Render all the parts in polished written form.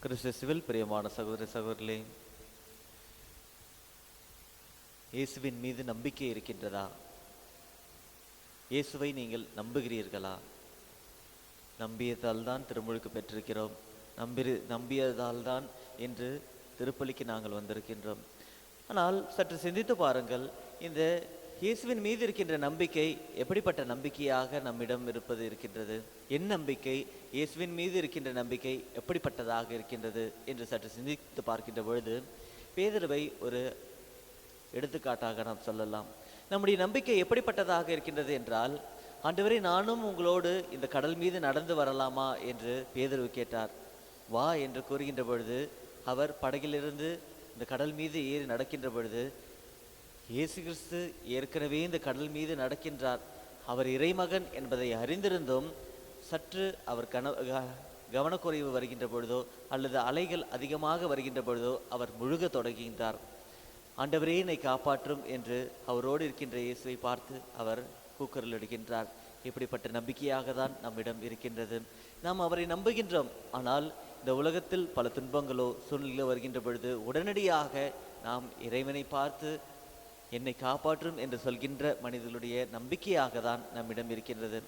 கிறிஸ்துவில் பிரியமான சகோதர சகோதரிகளே, இயேசுவின் மீது நம்பிக்கை இருக்கின்றதா? இயேசுவை நீங்கள் நம்புகிறீர்களா? நம்பியதால் தான் திருமுழுக்கு பெற்றிருக்கிறோம், நம்பியதால் தான் என்று திருப்பலிக்கு நாங்கள் வந்திருக்கின்றோம். ஆனால் சற்று சிந்தித்து பாருங்கள், இந்த இயேசுவின் மீது இருக்கின்ற நம்பிக்கை எப்படிப்பட்ட நம்பிக்கையாக நம்மிடம் இருக்கின்றது? என் நம்பிக்கை, இயேசுவின் மீது இருக்கின்ற நம்பிக்கை எப்படிப்பட்டதாக இருக்கின்றது என்று சற்று சிந்தித்து பார்க்கின்ற பொழுது பேதுருவை ஒரு எடுத்துக்காட்டாக நாம் சொல்லலாம். நம்முடைய நம்பிக்கை எப்படிப்பட்டதாக இருக்கின்றது என்றால், ஆண்டவரே, நானும் உங்களோடு இந்த கடல் மீது நடந்து வரலாமா என்று பேதுரு கேட்டார். வா என்று கூறுகின்ற பொழுது அவர் படகிலிருந்து இந்த கடல் மீது ஏறி நடக்கின்ற பொழுது இயேசு கிறிஸ்து ஏற்கனவே இந்த கடல் மீது நடக்கின்றார். அவர் இறைமகன் என்பதை அறிந்திருந்தும் சற்று அவர் கவனக்குறைவு வருகின்ற பொழுதோ அல்லது அலைகள் அதிகமாக வருகின்ற பொழுதோ அவர் முழுக தொடங்குகின்றார். ஆண்டவரே, என்னை காப்பாற்றும் என்று அவரோடு இருக்கின்ற இயேசுவை பார்த்து அவர் கூக்குரல் இடுகின்றார். இப்படிப்பட்ட நம்பிக்கையாக தான் நம்மிடம் இருக்கின்றது. நாம் அவரை நம்புகின்றோம். ஆனால் இந்த உலகத்தில் பல துன்பங்களோ சூழ்நிலைகளோ வருகின்ற பொழுது உடனடியாக நாம் இறைவனை பார்த்து என்னை காப்பாற்றும் என்று சொல்கின்ற மனிதர்களுடைய நம்பிக்கையாக தான் நம்மிடம் இருக்கின்றது.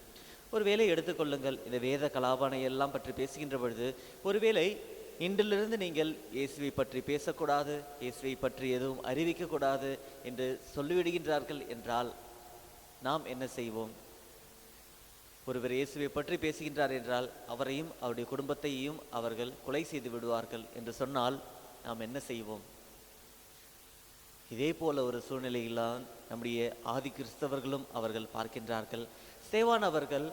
ஒருவேளை எடுத்துக்கொள்ளுங்கள், இந்த வேத கலாபானை எல்லாம் பற்றி பேசுகின்ற பொழுது ஒருவேளை இன்றிலிருந்து நீங்கள் இயேசுவை பற்றி பேசக்கூடாது, இயேசுவை பற்றி எதுவும் அறிவிக்கக்கூடாது என்று சொல்லிவிடுகின்றார்கள் என்றால் நாம் என்ன செய்வோம்? ஒருவர் இயேசுவை பற்றி பேசுகின்றார் என்றால் அவரையும் அவருடைய குடும்பத்தையும் அவர்கள் கொலை செய்து விடுவார்கள் என்று சொன்னால் நாம் என்ன செய்வோம்? இதே போல ஒரு சூழ்நிலையில்தான் நம்முடைய ஆதி கிறிஸ்தவர்களும் அவர்கள் பார்க்கின்றார்கள். ஸ்தேவான் அவர்கள்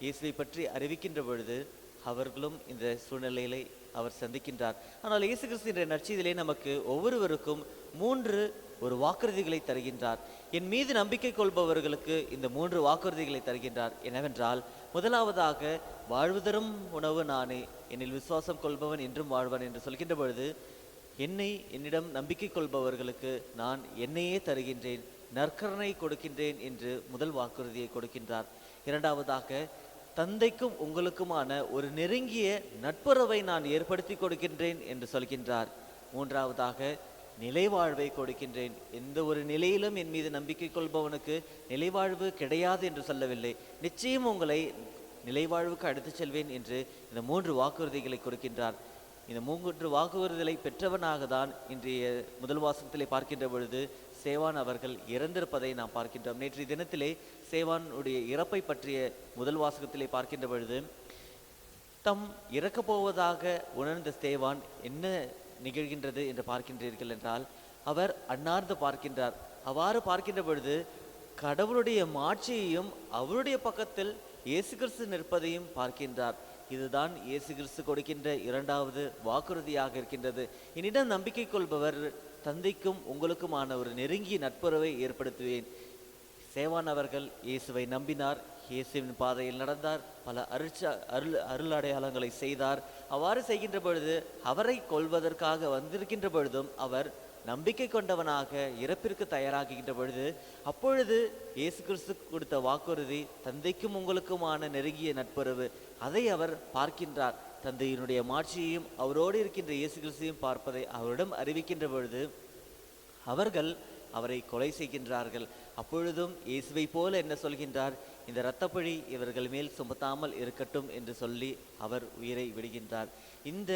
இயேசுவை பற்றி அறிவிக்கின்ற பொழுது அவர்களும் இந்த சூழ்நிலையை அவர் சந்திக்கின்றார். ஆனால் இயேசு கிறிஸ்து என்ற நற்செய்தியிலே நமக்கு ஒவ்வொருவருக்கும் 3 வாக்குறுதிகளை தருகின்றார். என் மீது நம்பிக்கை கொள்பவர்களுக்கு இந்த 3 வாக்குறுதிகளை தருகின்றார். என்னவென்றால், முதலாவதாக வாழ்வு தரும் உணவு நானே, என்னில் விசுவாசம் கொள்பவன் என்றும் வாழ்வான் என்று சொல்கின்ற பொழுது என்னிடம் நம்பிக்கை கொள்பவர்களுக்கு நான் என்னையே தருகின்றேன், நற்கருணை கொடுக்கின்றேன் என்று முதல் வாக்குறுதியை கொடுக்கின்றார். இரண்டாவதாக, தந்தைக்கும் உங்களுக்குமான ஒரு நெருங்கிய நட்புறவை நான் ஏற்படுத்தி கொடுக்கின்றேன் என்று சொல்கின்றார். மூன்றாவதாக, நிலைவாழ்வை கொடுக்கின்றேன். எந்த ஒரு நிலையிலும் என் மீது நம்பிக்கை கொள்பவனுக்கு நிலைவாழ்வு கிடையாது என்று சொல்லவில்லை, நிச்சயம் உங்களை நிலைவாழ்வுக்கு அழைத்து செல்வேன் என்று இந்த 3 வாக்குறுதிகளை கொடுக்கின்றார். இந்த 3 வாக்குறுதிகளை பெற்றவனாக தான் இன்றைய முதல் வாசகத்திலே பார்க்கின்ற பொழுது சேவான் அவர்கள் இறந்திருப்பதை நாம் பார்க்கின்றோம். நேற்றைய தினத்திலே சேவானுடைய இறப்பை பற்றிய முதல் வாசகத்திலே பார்க்கின்ற பொழுது தம் இறக்கப் போவதாக உணர்ந்த சேவான் என்ன நிகழ்கின்றது என்று பார்க்கின்றீர்கள் என்றால், அவர் அன்னார்ந்து பார்க்கின்றார். அவ்வாறு பார்க்கின்ற பொழுது கடவுளுடைய மாட்சியையும் அவருடைய பக்கத்தில் இயேசு கிறிஸ்து நிற்பதையும் பார்க்கின்றார். இதுதான் இயேசு கிறிஸ்து கொடுக்கின்ற 2வது வாக்குறுதியாக இருக்கின்றது. என்னிடம் நம்பிக்கை கொள்பவர் தந்தைக்கும் உங்களுக்குமான ஒரு நெருங்கிய நட்புறவை ஏற்படுத்துவேன். சேவான் அவர்கள் இயேசுவை நம்பினார், இயேசுவின் பாதையில் நடந்தார், பல அருள் அடையாளங்களை செய்தார். அவ்வாறு செய்கின்ற பொழுது அவரை கொள்வதற்காக வந்திருக்கின்ற பொழுதும் அவர் நம்பிக்கை கொண்டவனாக இறப்பிற்கு தயாராகின்ற பொழுது அப்பொழுது இயேசு கிறிஸ்து கொடுத்த வாக்குறுதி தந்தைக்கும் உங்களுக்குமான நெருங்கிய நட்புறவு, அதை அவர் பார்க்கின்றார். தந்தையினுடைய மாட்சியையும் அவரோடு இருக்கின்ற இயேசு கிறிஸ்துவையும் பார்ப்பதை அவரிடம் அறிவிக்கின்ற பொழுது அவர்கள் அவரை கொலை செய்கின்றார்கள். அப்பொழுதும் இயேசுவை போல என்ன சொல்கின்றார்? இந்த இரத்தப்பழி இவர்கள் மேல் சுமத்தாமல் இருக்கட்டும் என்று சொல்லி அவர் உயிரை விடுகின்றார். இந்த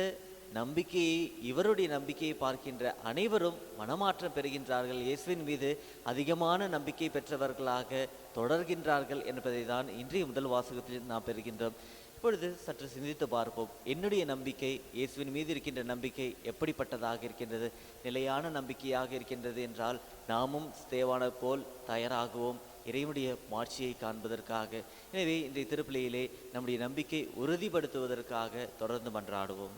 நம்பிக்கையை, இவருடைய நம்பிக்கையை பார்க்கின்ற அனைவரும் மனமாற்றம் பெறுகின்றார்கள். இயேசுவின் மீது அதிகமான நம்பிக்கை பெற்றவர்களாக தொடர்கின்றார்கள் என்பதை தான் இன்றைய முதல் வாசகத்தில் நாம் பெறுகின்றோம். இப்பொழுது சற்று சிந்தித்து பார்ப்போம். என்னுடைய நம்பிக்கை, இயேசுவின் மீது இருக்கின்ற நம்பிக்கை எப்படிப்பட்டதாக இருக்கின்றது? நிலையான நம்பிக்கையாக இருக்கின்றது என்றால் நாமும் ஸ்தேவானை போல் தயாராகுவோம் இறைவனுடைய மாட்சியை காண்பதற்காக. எனவே இன்றைய திருப்பலியிலே நம்முடைய நம்பிக்கை உறுதிப்படுத்துவதற்காக தொடர்ந்து மன்றாடுவோம்.